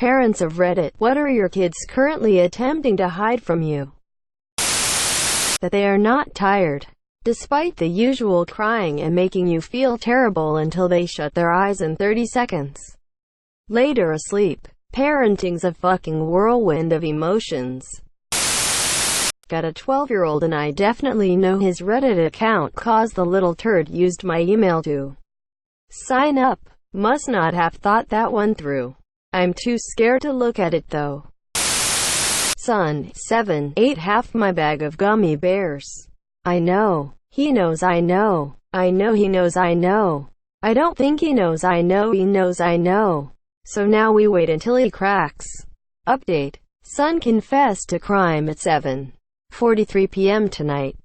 Parents of Reddit, what are your kids currently attempting to hide from you? That they are not tired, despite the usual crying and making you feel terrible until they shut their eyes in 30 seconds. Later asleep. Parenting's a fucking whirlwind of emotions. Got a 12-year-old and I definitely know his Reddit account cause the little turd used my email to sign up. Must not have thought that one through. I'm too scared to look at it though. Son, 7, ate half my bag of gummy bears. I know. He knows I know. I know he knows I know. I don't think he knows I know he knows I know. So now we wait until he cracks. Update. Son confessed to crime at 7:43 p.m. tonight.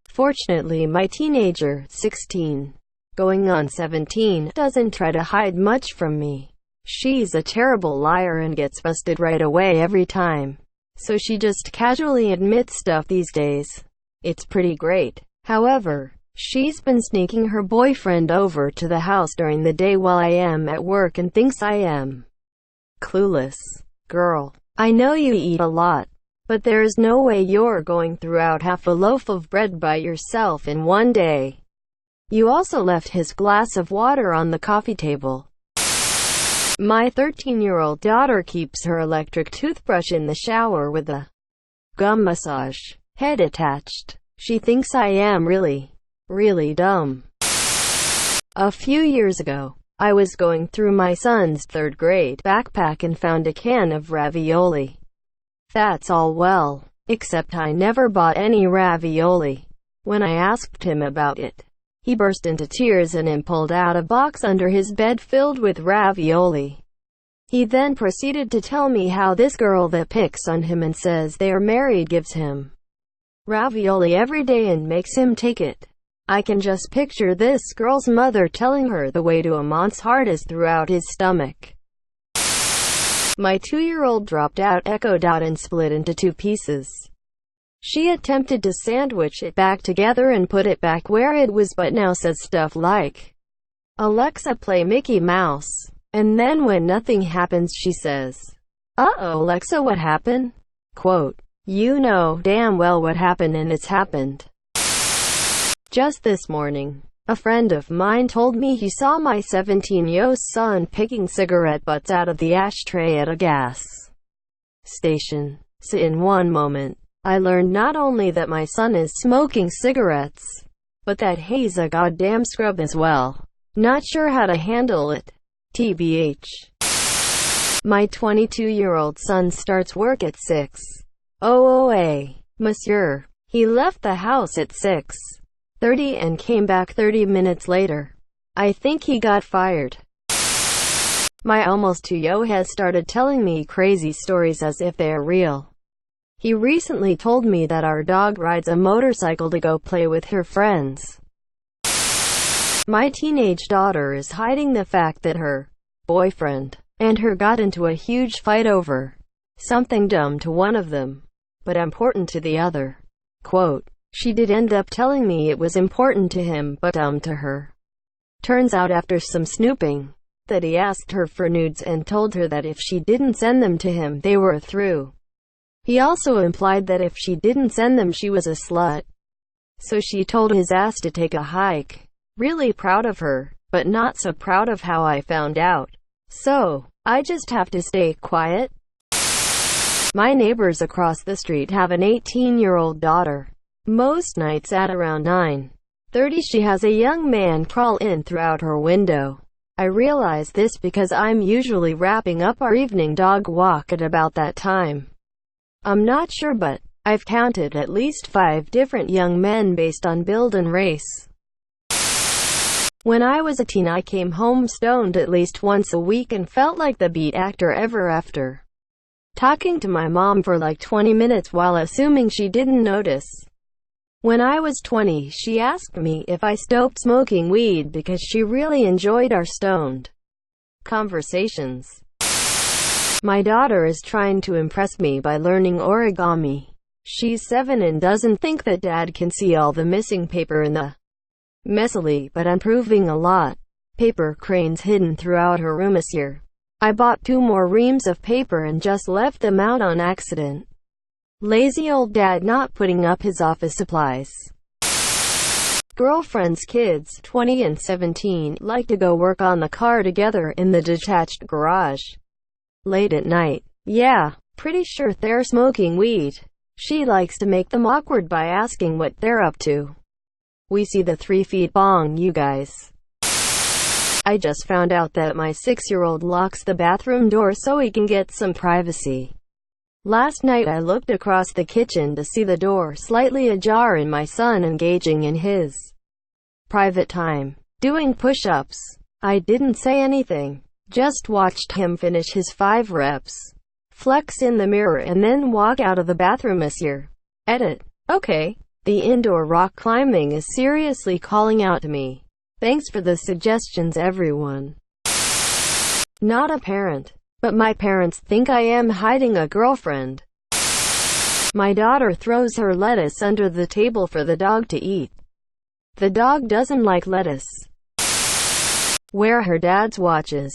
Fortunately my teenager, 16, going on 17, doesn't try to hide much from me. She's a terrible liar and gets busted right away every time. So she just casually admits stuff these days. It's pretty great. However, she's been sneaking her boyfriend over to the house during the day while I am at work and thinks I am clueless. Girl, I know you eat a lot, but there's no way you're going throughout half a loaf of bread by yourself in one day. You also left his glass of water on the coffee table. My 13-year-old daughter keeps her electric toothbrush in the shower with a gum massage head attached. She thinks I am really dumb. A few years ago, I was going through my son's 3rd grade backpack and found a can of ravioli. That's all well, except I never bought any ravioli. When I asked him about it, he burst into tears and pulled out a box under his bed filled with ravioli. He then proceeded to tell me how this girl that picks on him and says they are married gives him ravioli every day and makes him take it. I can just picture this girl's mother telling her the way to a man's heart is throughout his stomach. My 2-year-old dropped out Echo Dot and split into 2 pieces. She attempted to sandwich it back together and put it back where it was, but now says stuff like, "Alexa, play Mickey Mouse." And then when nothing happens she says, "Uh-oh Alexa, what happened?" Quote, "You know damn well what happened and it's happened." Just this morning, a friend of mine told me he saw my 17-year-old son picking cigarette butts out of the ashtray at a gas station. So in one moment, I learned not only that my son is smoking cigarettes, but that he's a goddamn scrub as well. Not sure how to handle it. TBH. My 22-year-old son starts work at 6:00 Monsieur. He left the house at 6:30 and came back 30 minutes later. I think he got fired. My almost 2-year-old has started telling me crazy stories as if they're real. He recently told me that our dog rides a motorcycle to go play with her friends. My teenage daughter is hiding the fact that her boyfriend and her got into a huge fight over something dumb to one of them, but important to the other. Quote, "She did end up telling me it was important to him but dumb to her. Turns out after some snooping, that he asked her for nudes and told her that if she didn't send them to him they were through. He also implied that if she didn't send them she was a slut. So she told his ass to take a hike. Really proud of her, but not so proud of how I found out. So, I just have to stay quiet." My neighbors across the street have an 18-year-old daughter. Most nights at around 9:30 she has a young man crawl in throughout her window. I realize this because I'm usually wrapping up our evening dog walk at about that time. I'm not sure, but I've counted at least 5 different young men based on build and race. When I was a teen I came home stoned at least once a week and felt like the beat actor ever after talking to my mom for like 20 minutes while assuming she didn't notice. When I was 20 she asked me if I stopped smoking weed because she really enjoyed our stoned conversations. My daughter is trying to impress me by learning origami. She's 7 and doesn't think that dad can see all the missing paper in the messily but improving a lot. Paper cranes hidden throughout her room this year. I bought 2 more reams of paper and just left them out on accident. Lazy old dad not putting up his office supplies. Girlfriend's kids, 20 and 17, like to go work on the car together in the detached garage. Late at night. Yeah, pretty sure they're smoking weed. She likes to make them awkward by asking what they're up to. We see the 3 feet bong, you guys. I just found out that my 6-year-old locks the bathroom door so he can get some privacy. Last night I looked across the kitchen to see the door slightly ajar and my son engaging in his private time, doing push-ups. I didn't say anything, just watched him finish his 5 reps, flex in the mirror and then walk out of the bathroom. Monsieur. Edit. Okay. The indoor rock climbing is seriously calling out to me. Thanks for the suggestions, everyone. Not a parent, but my parents think I am hiding a girlfriend. My daughter throws her lettuce under the table for the dog to eat. The dog doesn't like lettuce. Wear her dad's watches.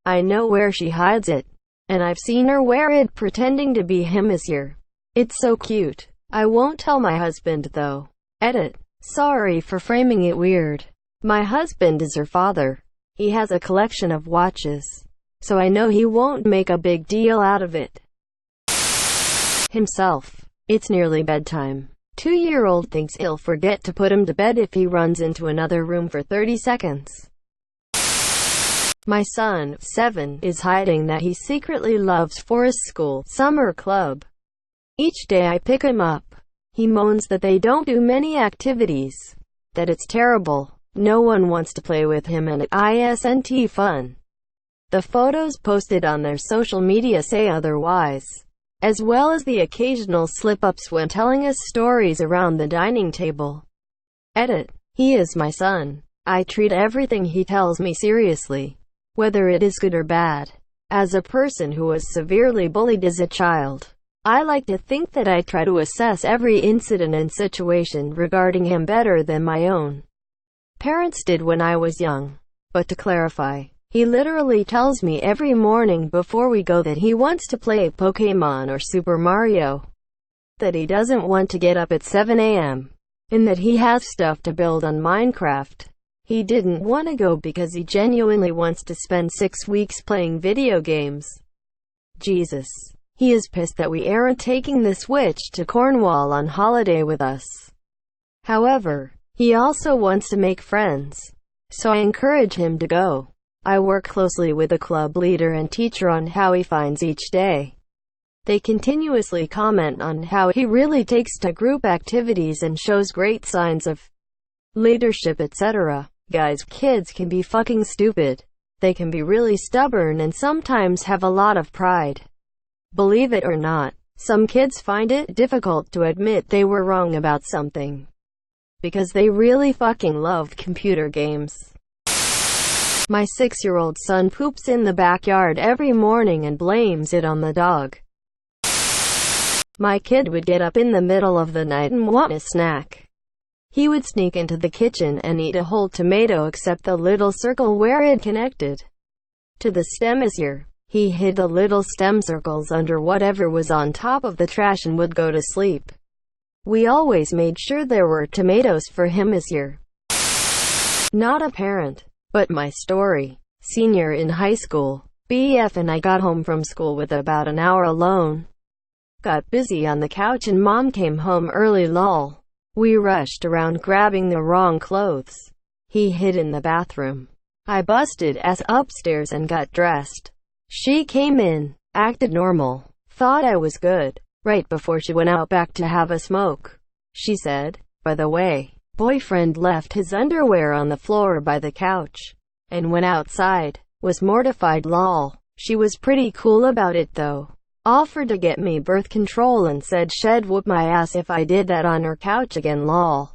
I know where she hides it, and I've seen her wear it pretending to be him. Monsieur. It's so cute. I won't tell my husband though. Edit. Sorry for framing it weird. My husband is her father. He has a collection of watches, so I know he won't make a big deal out of it himself. It's nearly bedtime. 2-year-old thinks he'll forget to put him to bed if he runs into another room for 30 seconds. My son, 7, is hiding that he secretly loves Forest School Summer Club. Each day I pick him up. He moans that they don't do many activities, that it's terrible. No one wants to play with him and it isn't fun. The photos posted on their social media say otherwise, as well as the occasional slip-ups when telling us stories around the dining table. Edit. He is my son. I treat everything he tells me seriously, whether it is good or bad. As a person who was severely bullied as a child, I like to think that I try to assess every incident and situation regarding him better than my own parents did when I was young. But to clarify, he literally tells me every morning before we go that he wants to play Pokemon or Super Mario, that he doesn't want to get up at 7 a.m., and that he has stuff to build on Minecraft. He didn't want to go because he genuinely wants to spend 6 weeks playing video games. Jesus. He is pissed that we aren't taking the Switch to Cornwall on holiday with us. However, he also wants to make friends, so I encourage him to go. I work closely with the club leader and teacher on how he finds each day. They continuously comment on how he really takes to group activities and shows great signs of leadership, etc. Guys, kids can be fucking stupid. They can be really stubborn and sometimes have a lot of pride. Believe it or not, some kids find it difficult to admit they were wrong about something, because they really fucking love computer games. My 6-year-old son poops in the backyard every morning and blames it on the dog. My kid would get up in the middle of the night and want a snack. He would sneak into the kitchen and eat a whole tomato except the little circle where it connected to the stem. Monsieur. He hid the little stem circles under whatever was on top of the trash and would go to sleep. We always made sure there were tomatoes for him. Monsieur. Not a parent, but my story. Senior in high school. BF and I got home from school with about an hour alone. Got busy on the couch and mom came home early. Lol. We rushed around grabbing the wrong clothes. He hid in the bathroom. I busted ass upstairs and got dressed. She came in, acted normal, thought I was good. Right before she went out back to have a smoke, she said, "By the way, boyfriend left his underwear on the floor by the couch and went outside. Was mortified. Lol. She was pretty cool about it though. Offered to get me birth control and said she'd whoop my ass if I did that on her couch again. Lol."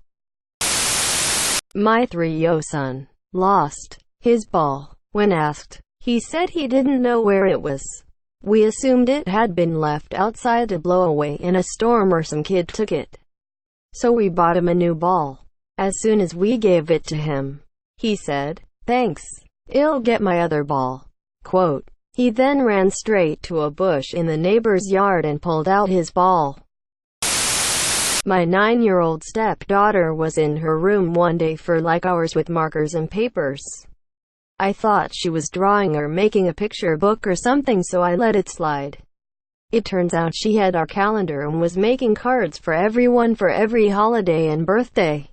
My 3-year-old son lost his ball. When asked, he said he didn't know where it was. We assumed it had been left outside to blow away in a storm or some kid took it. So we bought him a new ball. As soon as we gave it to him, he said, "Thanks. I'll get my other ball." Quote, He then ran straight to a bush in the neighbor's yard and pulled out his ball. My 9-year-old stepdaughter was in her room one day for like hours with markers and papers. I thought she was drawing or making a picture book or something, so I let it slide. It turns out she had our calendar and was making cards for everyone for every holiday and birthday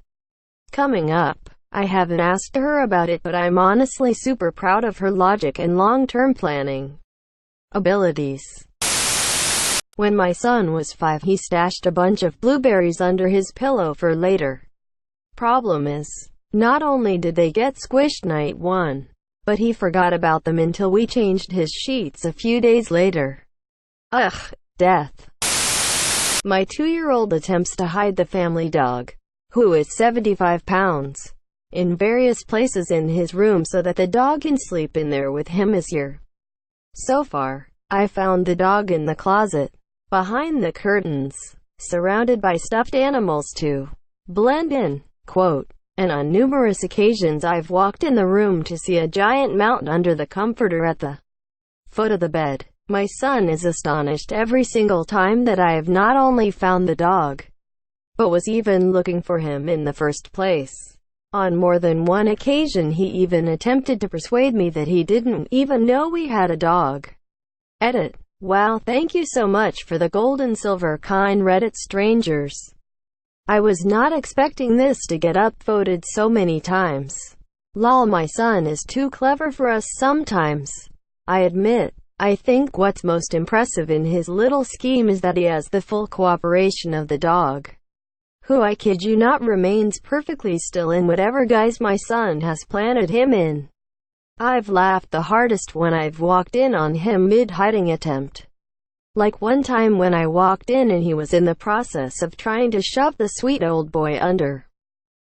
coming up. I haven't asked her about it, but I'm honestly super proud of her logic and long-term planning abilities. When my son was 5, he stashed a bunch of blueberries under his pillow for later. Problem is, not only did they get squished night 1, but he forgot about them until we changed his sheets a few days later. Ugh, death. My 2-year-old attempts to hide the family dog, who is 75 pounds, in various places in his room so that the dog can sleep in there with him this year. So far, I found the dog in the closet, behind the curtains, surrounded by stuffed animals to blend in, quote, and on numerous occasions I've walked in the room to see a giant mountain under the comforter at the foot of the bed. My son is astonished every single time that I have not only found the dog, but was even looking for him in the first place. On more than one occasion he even attempted to persuade me that he didn't even know we had a dog. Edit. Wow, thank you so much for the gold and silver kind Reddit strangers. I was not expecting this to get upvoted so many times. Lol, my son is too clever for us sometimes. I admit. I think what's most impressive in his little scheme is that he has the full cooperation of the dog, who, I kid you not, remains perfectly still in whatever guise my son has planted him in. I've laughed the hardest when I've walked in on him mid-hiding attempt. Like one time when I walked in and he was in the process of trying to shove the sweet old boy under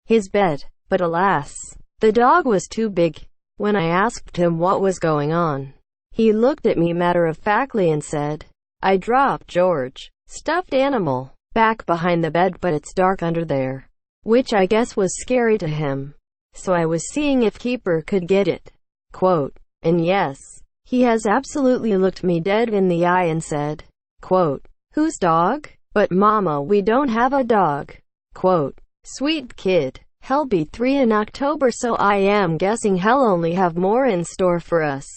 his bed, but alas, the dog was too big. When I asked him what was going on, he looked at me matter-of-factly and said, "I dropped George, stuffed animal, back behind the bed, but it's dark under there," which I guess was scary to him. So I was seeing if Keeper could get it. Quote, and yes, he has absolutely looked me dead in the eye and said, quote, "Whose dog? But mama, we don't have a dog." Quote, sweet kid. He'll be 3 in October, so I am guessing he'll only have more in store for us.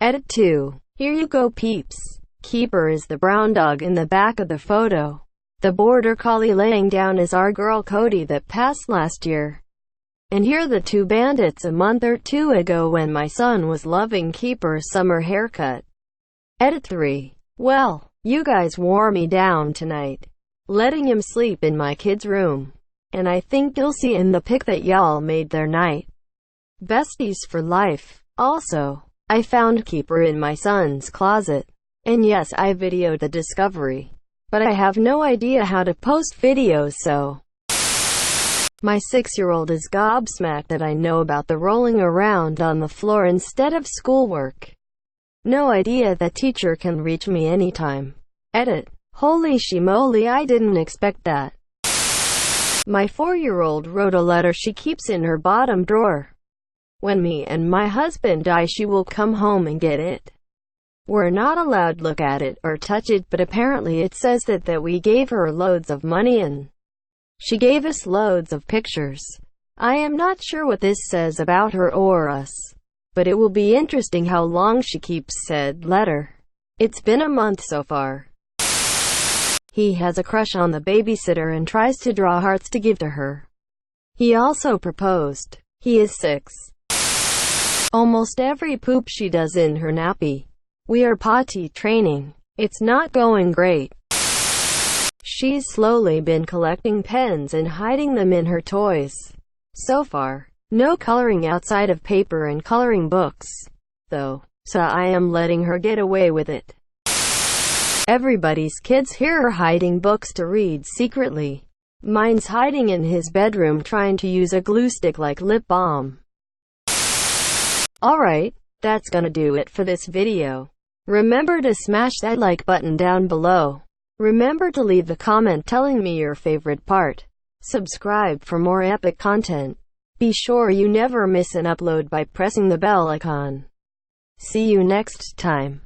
Edit 2. Here you go, peeps. Keeper is the brown dog in the back of the photo. The border collie laying down is our girl Cody that passed last year. And here the two bandits a month or 2 ago when my son was loving Keeper's summer haircut. Edit 3. Well, you guys wore me down tonight, letting him sleep in my kid's room. And I think you'll see in the pic that y'all made their night besties for life. Also, I found Keeper in my son's closet. And yes, I videoed the discovery. But I have no idea how to post videos, so my 6-year-old is gobsmacked that I know about the rolling around on the floor instead of schoolwork. No idea that teacher can reach me anytime. Edit. Holy shimoly, I didn't expect that. My 4-year-old wrote a letter she keeps in her bottom drawer. When me and my husband die, she will come home and get it. We're not allowed to look at it or touch it, but apparently it says that we gave her loads of money and she gave us loads of pictures. I am not sure what this says about her or us, but it will be interesting how long she keeps said letter. It's been a month so far. He has a crush on the babysitter and tries to draw hearts to give to her. He also proposed. He is 6. Almost every poop she does in her nappy. We are potty training. It's not going great. She's slowly been collecting pens and hiding them in her toys. So far, no coloring outside of paper and coloring books, though, so I am letting her get away with it. Everybody's kids here are hiding books to read secretly. Mine's hiding in his bedroom trying to use a glue stick like lip balm. Alright, that's gonna do it for this video. Remember to smash that like button down below. Remember to leave a comment telling me your favorite part. Subscribe for more epic content. Be sure you never miss an upload by pressing the bell icon. See you next time.